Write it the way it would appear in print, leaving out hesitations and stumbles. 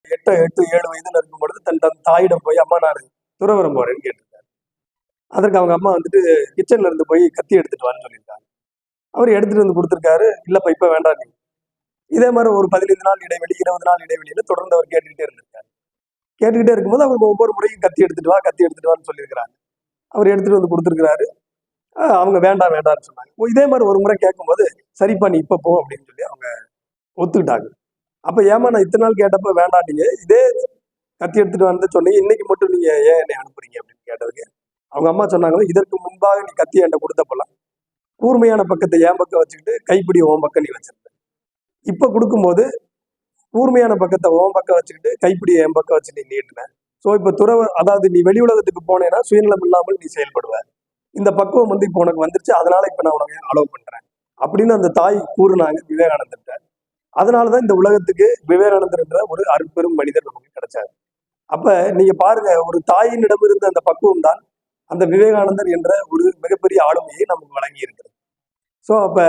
7 வயதுல இருக்கும் பொழுது தன் தாயிடம் போய் அம்மா நான் துறவரம் போறேன்னு கேட்டிருக்காரு. அதற்கு அவங்க அம்மா வந்துட்டு கிச்சன்ல இருந்து போய் கத்தி எடுத்துட்டு வான்னு சொல்லியிருக்காங்க. அவர் எடுத்துட்டு வந்து கொடுத்துருக்காரு. இல்லப்பா இப்ப வேண்டாம். இதே மாதிரி ஒரு 15 நாள் இடைவெளி 20 நாள் இடைவெளியில தொடர்ந்து அவர் கேட்டுக்கிட்டே இருந்திருக்காரு. கேட்டுக்கிட்டே இருக்கும்போது அவருக்கு ஒவ்வொரு முறையும் கத்தி எடுத்துட்டு வான்னு சொல்லியிருக்கிறாங்க. அவர் எடுத்துட்டு வந்து கொடுத்துருக்கிறாரு. அவங்க வேண்டாம் வேண்டாம்னு சொன்னாங்க. இதே மாதிரி ஒரு முறை கேட்கும்போது சரிப்பா நீ இப்ப போ அப்படின்னு சொல்லி அவங்க ஒத்துக்கிட்டாங்க. அப்ப ஏமா நான் இத்தனை நாள் கேட்டப்ப வேண்டாட்டீங்க, இதே கத்தி எடுத்துட்டு வந்து சொன்னீங்க, இன்னைக்கு மட்டும் நீங்க ஏன் என்னை அனுப்புறீங்க அப்படின்னு கேட்டதுக்கு அவங்க அம்மா சொன்னாங்க, இதற்கு முன்பாக நீ கத்தி என்கிட்ட கொடுத்தப்பெல்லாம் கூர்மையான பக்கத்தை என் பக்கம் வச்சுக்கிட்டு கைப்பிடி உன் பக்கம் நீ வச்சிருந்த. இப்ப கொடுக்கும்போது கூர்மையான பக்கத்தை உன் பக்கம் வச்சுக்கிட்டு கைப்பிடியை என் பக்கம் வச்சு நீ நீட்டின. ஸோ இப்போ அதாவது நீ வெளி உலகத்துக்கு போனேன்னா சுயநலம் இல்லாமல் நீ செயல்படுவ. இந்த பக்குவம் வந்து இப்போ உனக்கு வந்துருச்சு, அதனால இப்ப நான் உனக்கு அலோவ் பண்றேன் அப்படின்னு அந்த தாய் கூறுனாங்க விவேகானந்தர்கிட்ட. அதனாலதான் இந்த உலகத்துக்கு விவேகானந்தர் என்ற ஒரு அருட்பெரும் மனிதர் நமக்கு கிடைச்சாரு. அப்ப நீங்க பாருங்க, ஒரு தாயினிடம் இருந்த அந்த பக்குவம் தான் அந்த விவேகானந்தர் என்ற ஒரு மிகப்பெரிய ஆளுமையை நமக்கு வழங்கி இருக்கிறது. ஸோ அப்ப